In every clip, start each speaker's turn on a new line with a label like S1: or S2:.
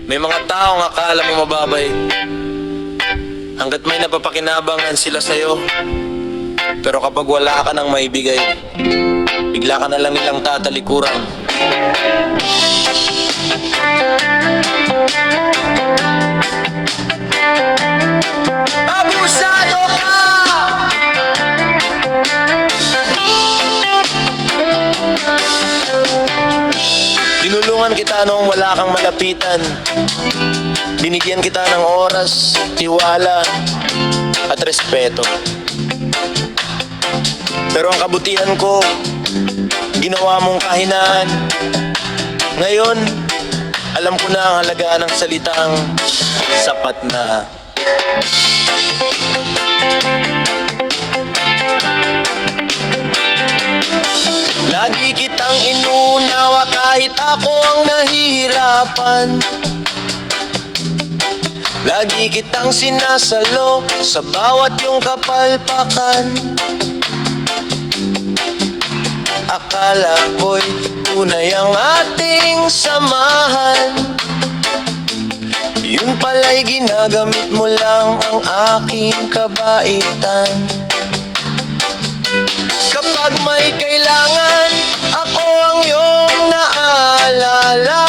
S1: May mga taong akala mo mababay hanggat may napapakinabangan sila sa'yo. Pero kapag wala ka nang maibigay, bigla ka na lang nilang tatalikuran. Abusado ka! Tinulungan kita noong wala kang malapitan. Binigyan kita ng oras, tiwala, at respeto. Pero ang kabutihan ko, ginawa mong kahinaan. Ngayon, alam ko na ang halagaan ng salitang sapat na. Lagi kitang inunawa kahit ako ang nahihirapan. Lagi kitang sinasalo sa bawat iyong kapalpakan. Akala ko'y tunay ang ating samahan. Yun pala'y ginagamit mo lang ang aking kabaitan. Kapag may kailangan, ako ang iyong naalala.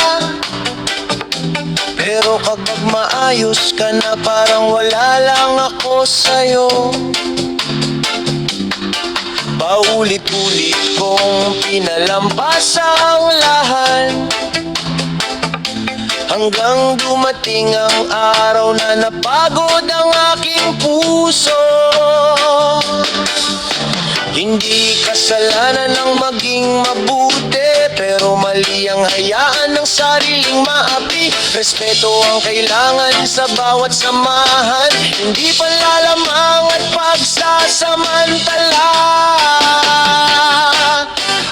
S1: Pero kapag maayos ka na, parang wala lang ako sa'yo. Paulit-ulit kong pinalampas ang lahat, hanggang dumating ang araw na napagod ang aking puso. Hindi kasalanan ng maging mabuti, pero mali ang hayaan ng sariling maapi. Respeto ang kailangan sa bawat samahan, hindi panlalamang at pagsasamantala.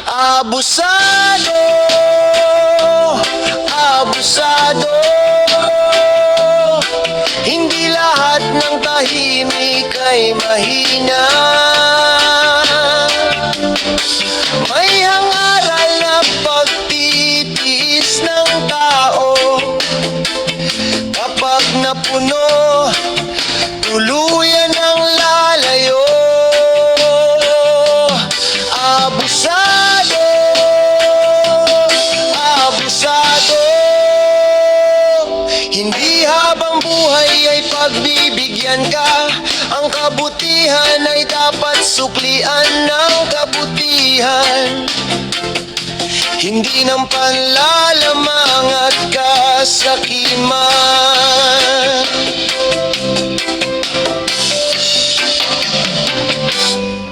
S1: Abusado, abusado. Hindi lahat ng tahimik ay mahina. May hangaral na pagtitiis ng tao. Kapag napuno, tuluyan ang lalayo. Abusado, abusado. Hindi habang buhay ay pagbibigyan ka. Ang kabutihan ay dapat suklian ng kabutihan, hindi ng panlalamang at kasakiman.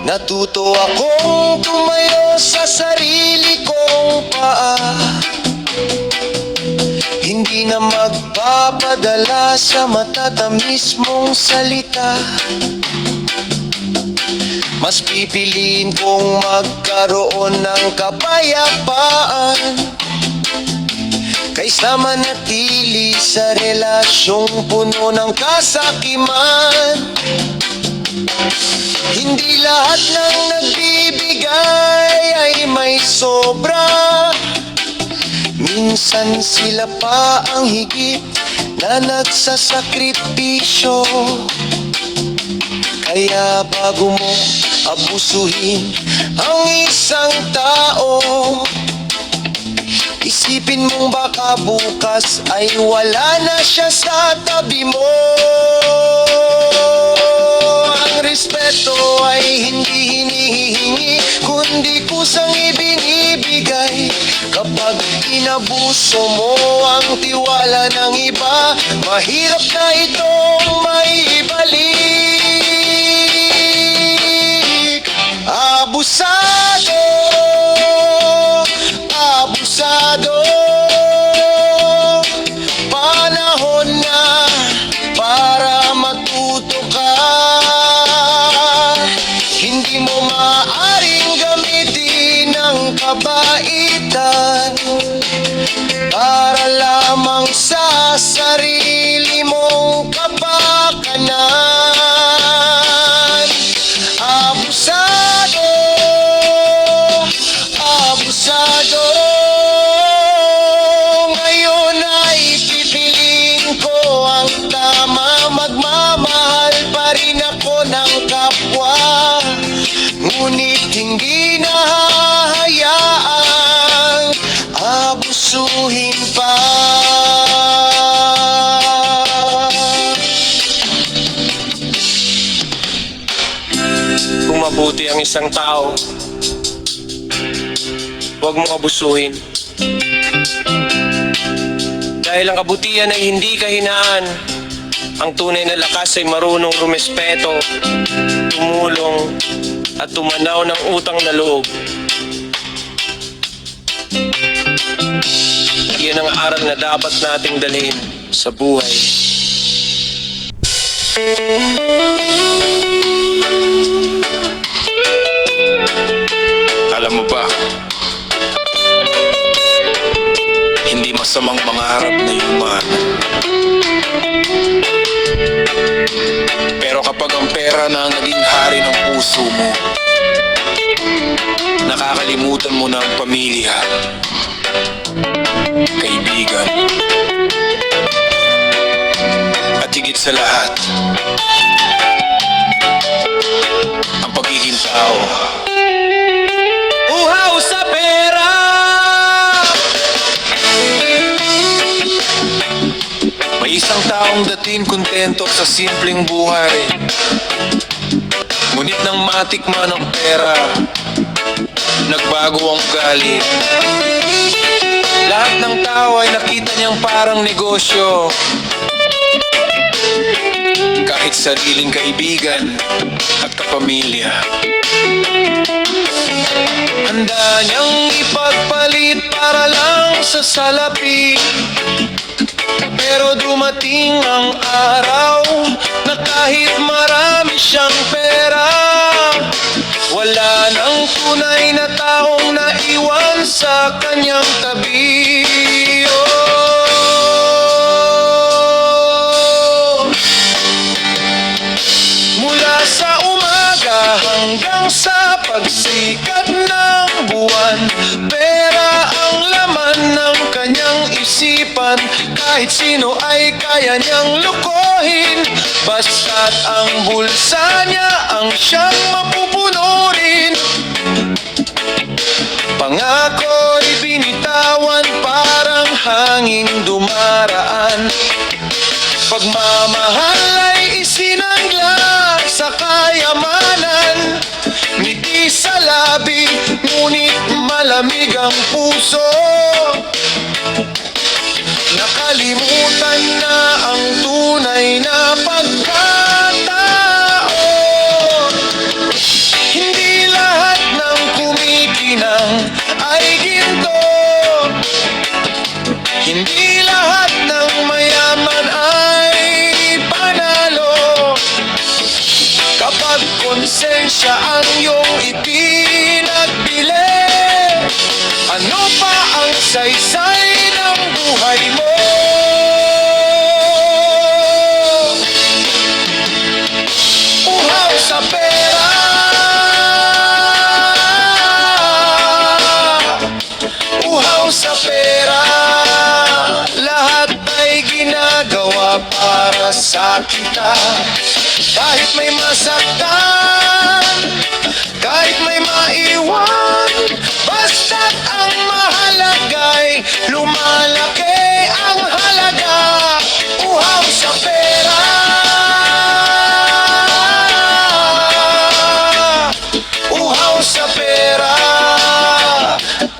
S1: Natuto akong tumayo sa sarili kong paa, hindi na magpapadala sa matatamis mong salita. Mas pipiliin kong magkaroon ng kapayapaan kaysa manatili sa relasyong puno ng kasakiman. Hindi lahat ng nagbibigay ay may sobra. Minsan sila pa ang higit na nagsasakripisyo. Kaya bago mo abusuhin ang isang tao, isipin mong baka bukas ay wala na siya sa tabi mo. Ang respeto ay hindi hinihingi, kundi kusang ibinibigay. Kapag inabuso mo ang tiwala ng iba, mahirap na itong maibalik. Abusado, abusado. Panahon na para matuto ka. Hindi mo maaring gamitin ang kabaitan para lamang sa sarili mong kapakanan. Abusado, abusado. Ngayon ay pipili abusuhin pa. Kung mabuti ang isang tao, huwag mong abusuhin. Dahil ang kabutihan ay hindi kahinaan. Ang tunay na lakas ay marunong rumespeto, tumulong, at tumanaw ng utang na loob. Iyan ang aral na dapat nating dalhin sa buhay.
S2: Alam mo ba, hindi masamang mangarap na yumaman. Pero kapag ang pera na ang naging hari ng puso mo, nakakalimutan mo na ang pamilya, kaibigan, at higit sa lahat, ang pagiging tao.
S1: Uhaw sa pera!
S2: May isang taong dating kontento sa simpleng buhay, ngunit nang matikman ang pera, nagbago ang ugali. Lahat ng tao ay nakita niyang parang negosyo, kahit sariling kaibigan at kapamilya.
S1: Handa niyang ipagpalit para lang sa salapi. Pero dumating ang araw na kahit marami siyang pera, wala nang tunay na taong naiwan sa kanyang tabi. Oh. Mula sa umaga hanggang sa pagsikat ng buwan, pera ang laman ng kanyang isipan. Kahit sino ay kaya niyang lukohin, basta't ang bulsa niya ang siyang mapupuno rin. Pangako'y binitawan parang hanging dumaraan. Pagmamahal ay isinangla sa kayamanan. Ngiti sa labi, ngunit malamig ang puso. Nakalimutan na ang tunay na pagkatao. Hindi lahat ng kumikinang ay ginto. Hindi lahat ng mayaman ay panalo. Kapag konsensya ang iyong ipinagbili, ano pa ang saysay ng buhay mo? Uhaw sa pera, uhaw sa pera. Lahat ay ginagawa para sa kita. Kahit may masaktan, kahit may maiwan, basta't ang mahalaga'y lumalaki ang halaga. Uhaw sa pera, uhaw sa pera.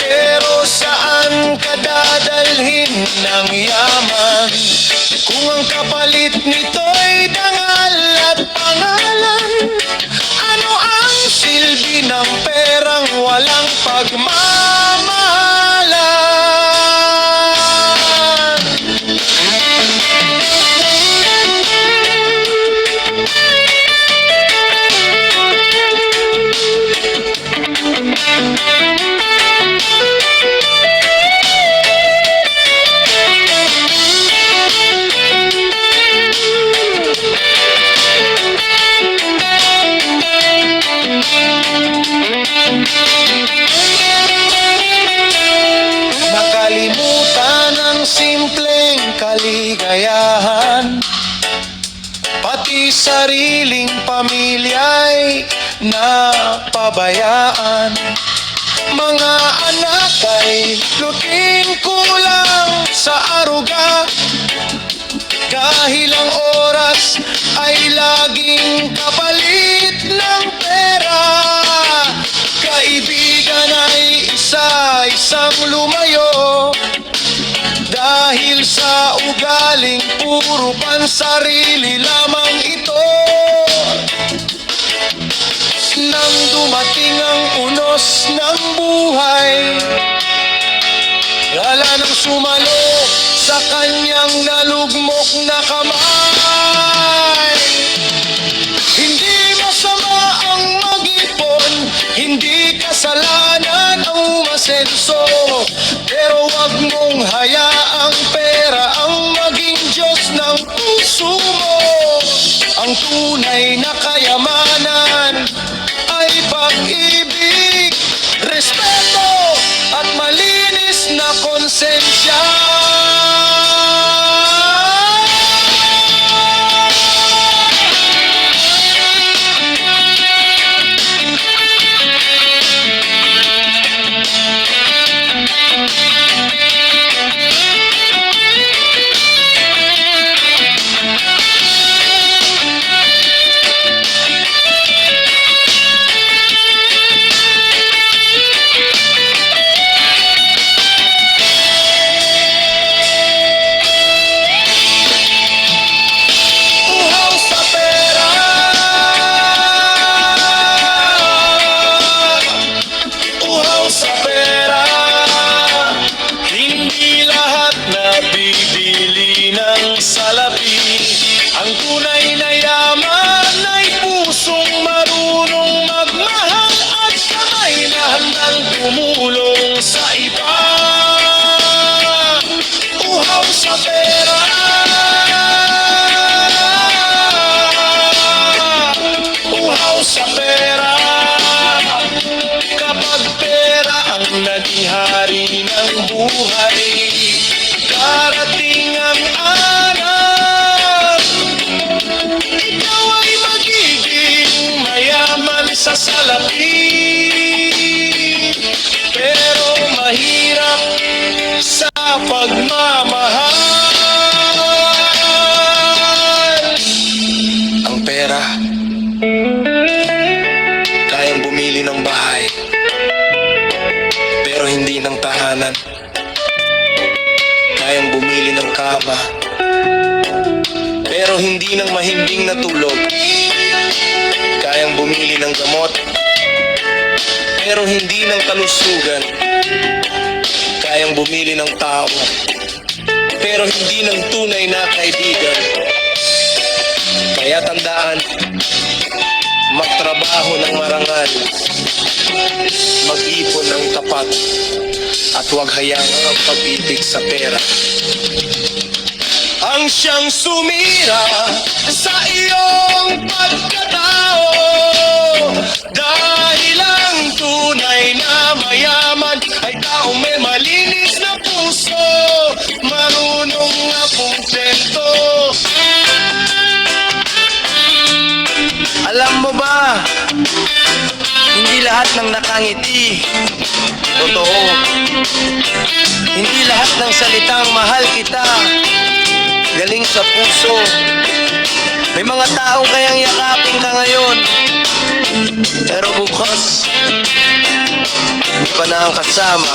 S1: Pero saan ka dadalhin ng yaman kung ang kapalit nito'y dangal at pangalan? Ano ang silbi ng perang walang pagmamahalan? Nakalimutan ang simpleng kaligayahan, pati sariling pamilya'y napabayaan.
S2: mga anak ay lutin kulang sa aruga. Kahilang oras ay laging kapalit ng pera. Kaibigan ay isa-isang lumayo dahil sa ugaling puro pansarili lamang ito. Nang dumating ang unos ng buhay, wala nang sumalo sa kanyang nalugmok na kamay. Hindi masama ang mag-ipon, hindi kasalanan ang umasenso, pero wag mong hayaang pera ang maging Diyos ng puso mo. Ang tunay na kayamanan ay pag-ibig, respeto at malinis na konsensya. Salapi, ang tunay na yaman ay pusong marunong magmahal at kamay na handang tumulong sa iba. Uhaw sa pera, uhaw sa pera. Kapag pera ang naging hari ng buhay, darating ang sa salapi, pero mahirap sa pagmamahal. Ang pera kayang bumili ng bahay, pero hindi ng tahanan. Kayang bumili ng kama, pero hindi ng mahimbing na tulog. Kayang bumili ng gamot, pero hindi ng kalusugan. Kayang bumili ng tao, pero hindi ng tunay na kaibigan. Kaya tandaan, magtrabaho ng marangal, mag-ipon ng tapat, at huwag hayaan ang pag-ibig sa pera ang siyang sumira sa iyong pagkatao. Dahil ang tunay na mayaman ay taong may malinis na puso, marunong nga kontento. Alam mo ba, hindi lahat ng nakangiti totoo. Hindi lahat ng salitang mahal kita galing sa puso. May mga taong kayang yakapin ka ngayon, pero bukas hindi pa na ang kasama.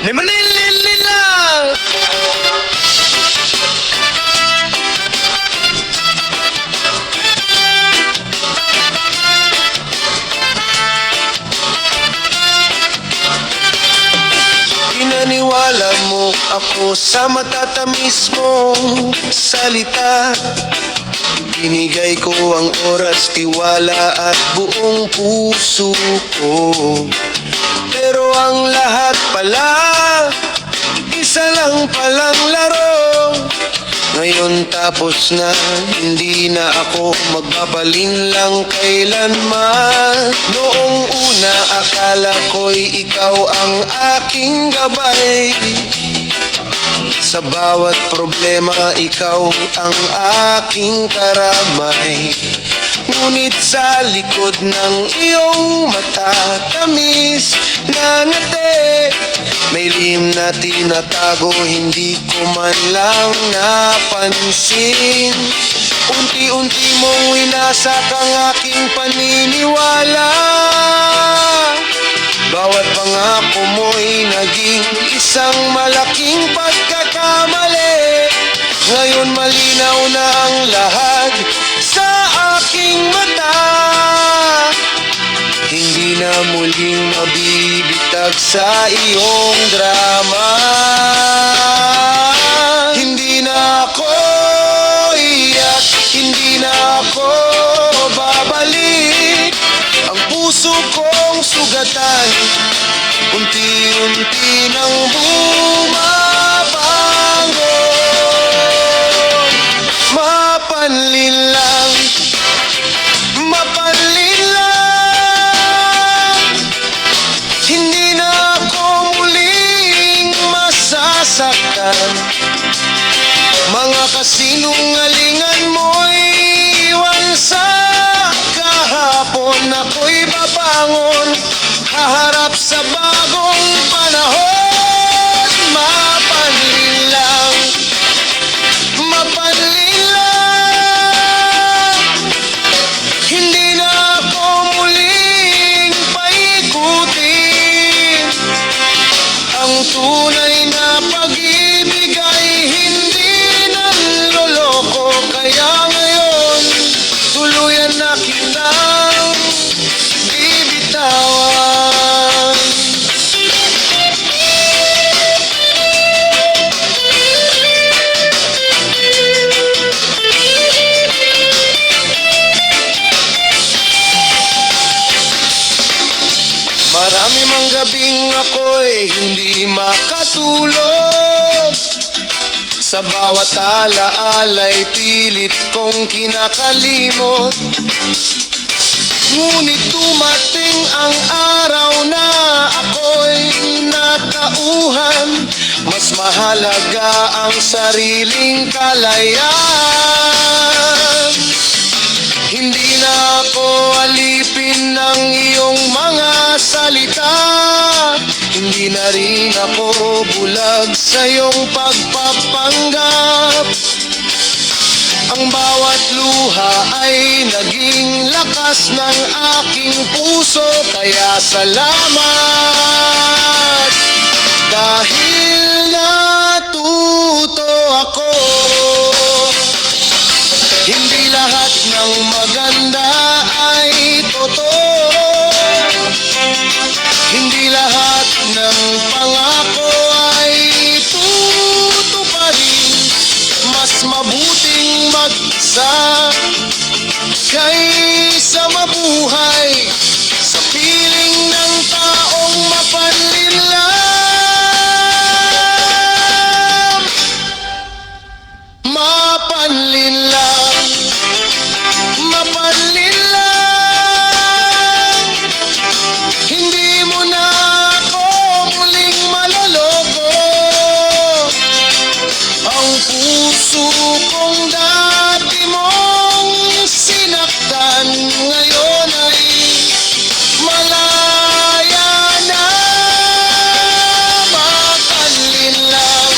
S2: Limalilili lang. Pinaniwala mo ako sa matatamis mong salita. Binigay ko ang oras, tiwala at buong puso ko. Pero ang lahat pala, isa lang palang laro. Ngayon tapos na, hindi na ako magbabalin lang kailanman. Noong una akala ko'y ikaw ang aking gabay. Sa bawat problema ikaw ang aking karamay. Ngunit sa likod ng iyong mata, tamis na ngiti, may lihim na tinatago, hindi ko man lang napansin. Unti-unti mong winasak ang aking paniniwala. Bawat pangako mo'y naging isang malaking pagkakamali. Ngayon malinaw na ang lahat sa aking mata. Hindi na muling mabibitag sa iyong drama. Hindi na ako iyak, hindi na ako babalik. Ang puso kong sugatan, unti-unti nang bumabangon. Mapanlin lang, mapanlin lang. Hindi na ako muling masasaktan. Mga kasinungalingan mo'y iwan sa kahapon. Ako'y babangon, haharap sa bagong panahon. Mapanlin lang, mapanlin lang. Hindi na ako muling paikutin. Ang tunay na pag-ibig ay hindi nanloloko. Kaya ngayon, tuluyan na kitang bibitawan. Marami mang gabing ako'y hindi makatulog. Sa bawat alaala'y pilit kong kinakalimot. Ngunit dumating ang araw na ako'y natauhan. Mas mahalaga ang sariling kalayaan. Hindi na ako alipin ng iyong mga salita. Hindi na rin ako bulag sa iyong pagpapanggap. Ang bawat luha ay naging lakas ng aking puso. Kaya salamat, dahil natuto ako. Hindi lahat ng maganda ay totoo. Hindi lahat ng pangako ay tutuparin. Mas mabuting mag-isa kaysa mabuhay sa piling ng taong mapanlin lang. Mapanlin lang, mapanlin lang. Hindi mo na ako muling maloloko. Ang puso kong dati mong sinaktan, ngayon ay malaya na. Mapanlin lang,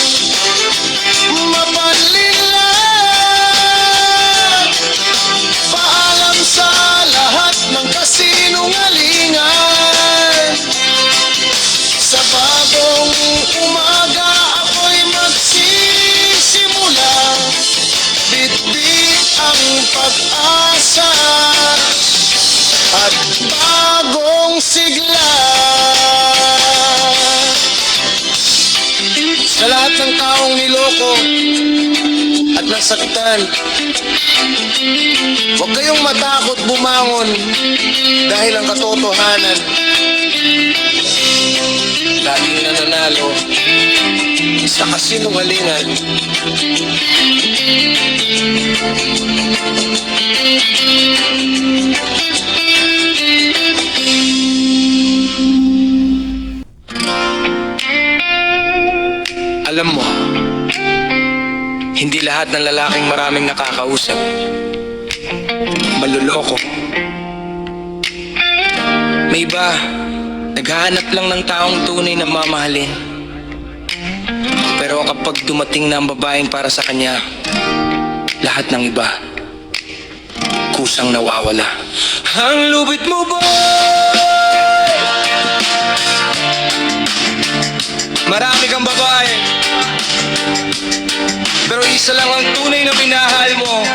S2: mapanlin lang. Paalam sa lahat ng kasinungalingan. Sa bagong umaga ako'y magsisimula. Bitbit ang pag-asa at bagong sigla. Sa lahat ng taong niloko at nasaktan, huwag kayong matakot bumangon, dahil ang katotohanan laging nananalo sa kasinungalingan. Alam mo, hindi lahat ng lalaking maraming nakakausap maluloko. May iba, naghahanap lang ng taong tunay na mamahalin. Pero kapag dumating na ang babaeng para sa kanya, lahat ng iba kusang nawawala. Ang lupit mo, boy! Marami kang babae, pero isa lang ang tunay na minahal mo.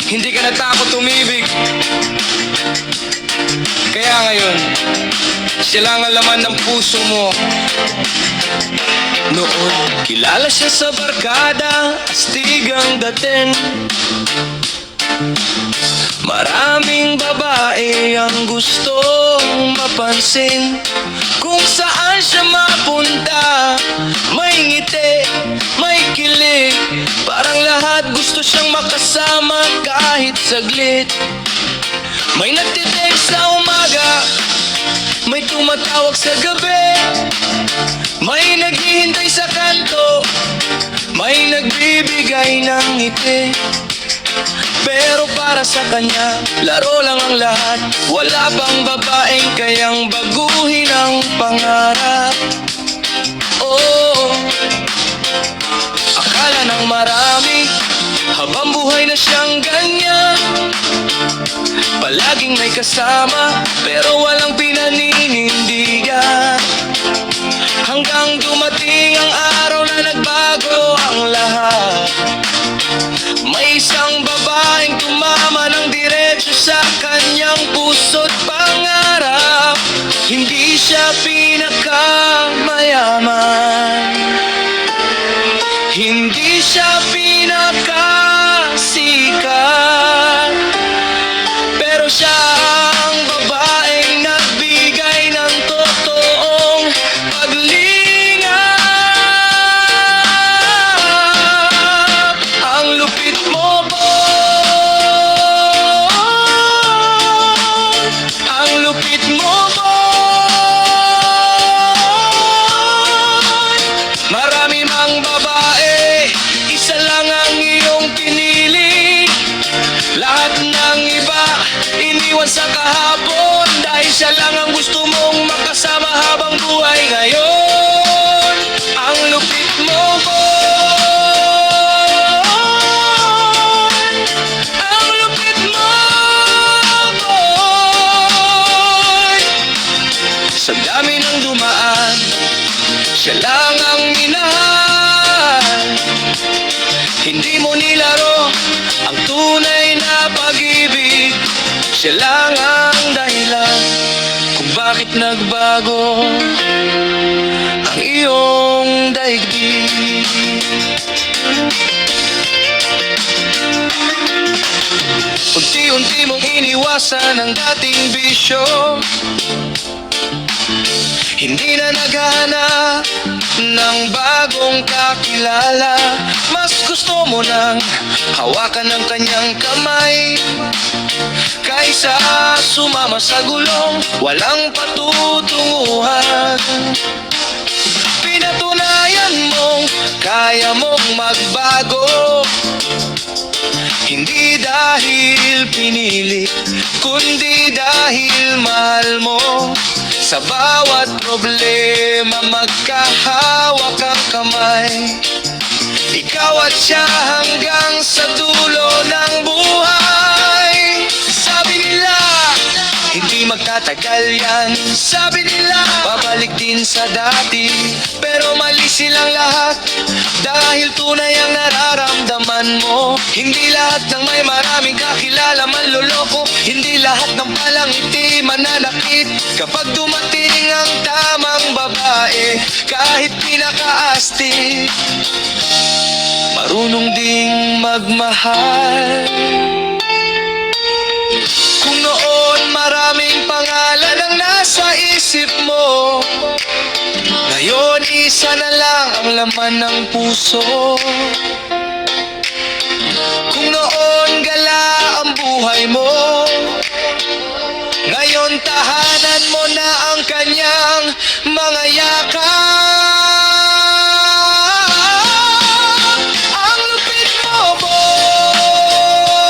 S2: Hindi ka natakot umibig, kaya ngayon, siya lang ang laman ng puso mo. Noon, kilala siya sa barkada, astigang dating. Maraming babae ang gustong mapansin. Kung saan siya mapunta, may ngiti, may kilig. Parang lahat gusto siyang makasama kahit saglit. May nagtitext sa umaga, may tumatawag sa gabi, may naghihintay sa kanto, may nagbibigay ng ngiti. Pero para sa kanya, laro lang ang lahat. Wala bang babaeng kayang baguhin ang pangarap? Oh, akala ng marami, habang buhay na siyang ganyan, palaging may kasama, pero walang pinaninindigan. Hanggang dumating ang araw na nagbago ang lahat. May isang babaeng tumama ng diretso sa kanyang puso't pangarap. Hindi siya pinakamayaman, hindi siya pinakasikat, pero siya ang babaeng nagbigay ng totoong paglingap. Ang lupit mo, boy. Ang lupit mo, boy. Marami mang babae, isa lang ang iyong pinili. Lahat ng iba, iniwan sa kahapon, dahil siya lang ang gusto mong makasama habang buhay ngayon. Ang lupit mo, boy. Ang lupit mo, boy. Sa dami ng dumaan, siya lang ang minahal. Hindi mo nilaro ang tunay na pag-ibig. Siya lang ang dahilan kung bakit nagbago ang iyong daigdig. Unti-unti mong iniwasan ang dating bisyo, hindi na naghahanap ng bagong kakilala. Mas gusto mo nang hawakan ng kanyang kamay kaysa sumama sa gulong walang patutunguhan. Pinatunayan mong kaya mong magbago, hindi dahil pinili, kundi dahil mahal mo. Sa bawat problema magkahawak ang kamay, ikaw at siya hanggang sa dulo ng buhay. Sabi nila, hindi magtatagal yan. Sabi nila, babalik din sa dati. Pero mali silang lahat, dahil tunay ang nararamdaman mo. Hindi lahat ng may maraming kakilala manloloko, hindi lahat ng palangiti mananakit. Kapag dumating ang tamang babae, kahit pinakaastig, marunong ding magmahal. Kung noon maraming pangalan ang nasa isip mo, ngayon isa na lang ang laman ng puso. Kung noon gala ang buhay mo, ngayon tahanan mo na ang kanyang mga yakap. Ang lupit mo, boy.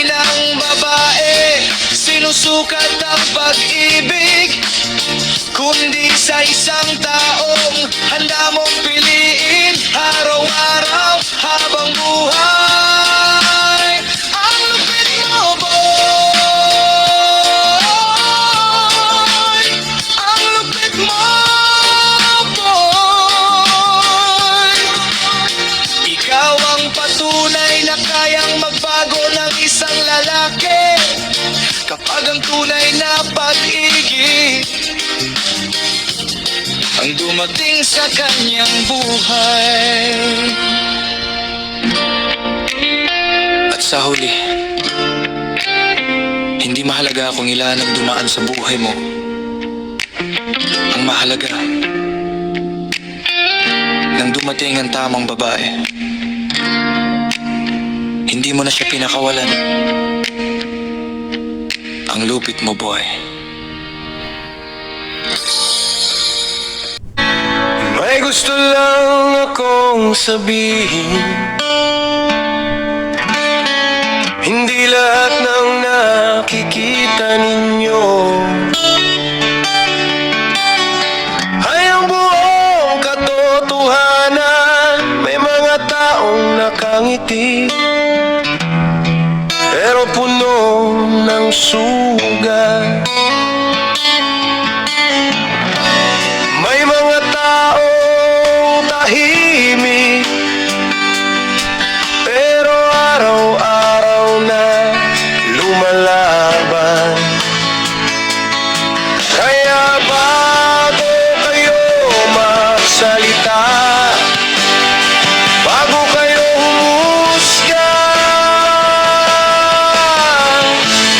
S2: ng babae sinusukat ang pag-ibig, kundi sa isang taong handa mong piliin araw-araw habang buhay. Ang lupit mo, boy. Ang lupit mo, boy. Ikaw ang patunay na kayang magbago ng isang lalaki kapag ang tunay na pag-ibig ang dumating sa kanyang buhay. At sa huli, hindi mahalaga kung ilan ang dumaan sa buhay mo. Ang mahalaga, nang dumating ang tamang babae, hindi mo na siya pinakawalan. Ang lupit mo, boy. May gusto lang akong sabihin, hindi lahat ng nakikita ninyo ay ang buong katotohanan. May mga taong nakangiti pero puno ng sugat. May mga taong tahimik pero araw-araw na lumalaban. Kaya bago kayo magsalita, bago kayo humusga,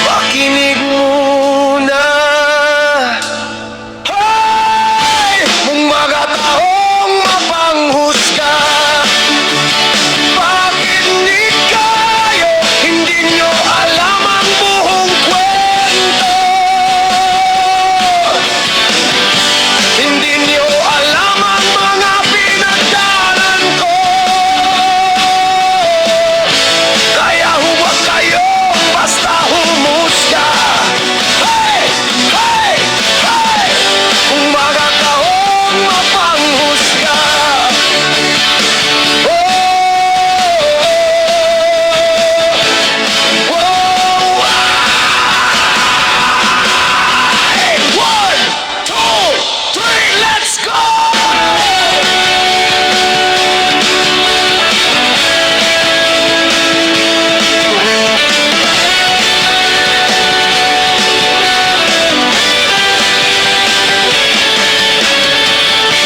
S2: makinig muna. Hoy! Mong mga taong mapanghusga, pakinig kayo, hindi nyo alam ang buong kwento. Hindi nyo alam ang mga pinagdaanan ko. Kaya huwag kayo basta humusga. Hey! Hey! Hey! Kung mga taong mapanghusga. Oh! Oh! Ay! 1, 2, 3, let's go!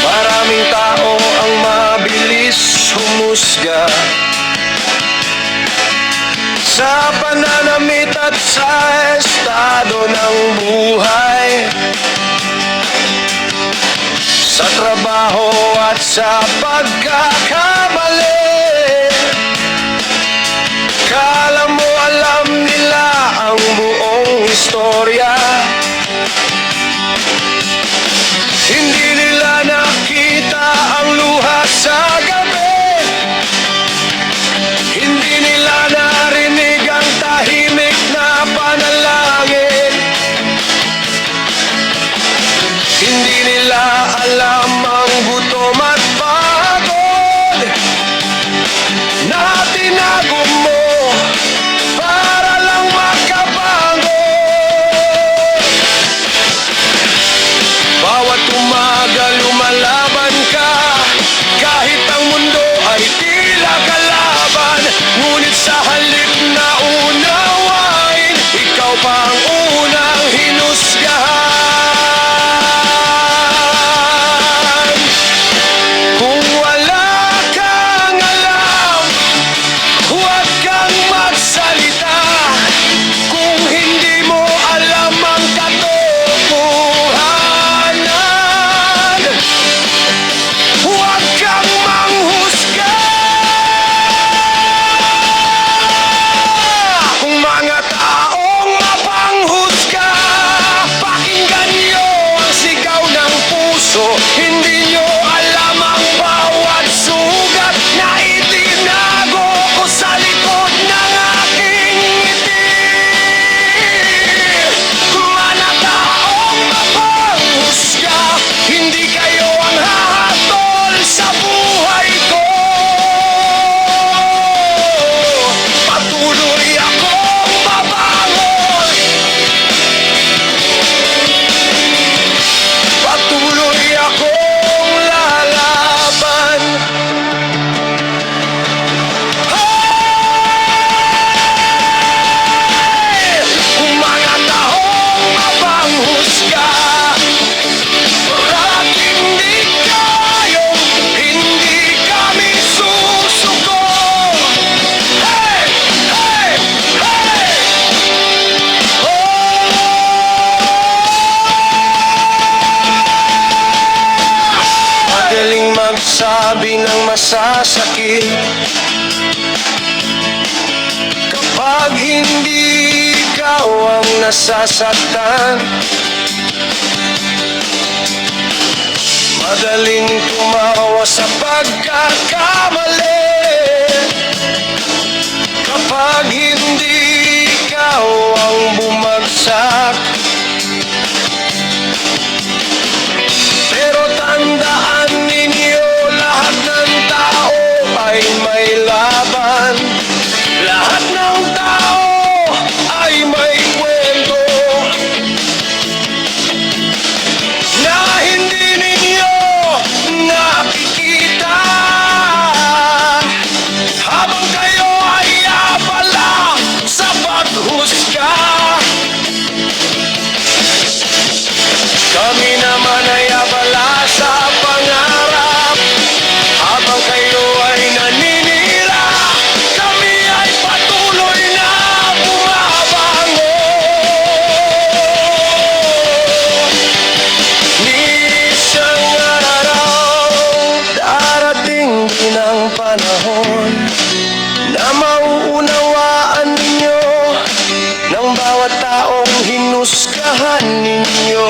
S2: Maraming tao ang mabilis humusga sa pananamit at sa estado ng buhay, sa trabaho at sa pagkakamali. Kala mo alam nila ang buong istorya, hindi nila nakita ang luha sa gabi. Hindi nila narinig ang tahimik na panalangin. Hindi nila alam ang gutom at pagod magsabi ng masasakit kapag hindi ikaw ang nasasaktan. Madaling tumawa sa pagkakamali kapag hindi ikaw ang bumagsak. Pero tandaan ninyo, lahat ng tao ay may laban. Lahat ng tao ay may kwento na hindi ninyo nakikita. Habang kayo ay abala sa paghusga, kami naman ay abala sa pangarap. Habang kayo ay naninira, kami ay patuloy na bumabango. Ni isang araw, darating din ang panahon na mauunawaan ninyo ng bawat taong hinusgahan ninyo.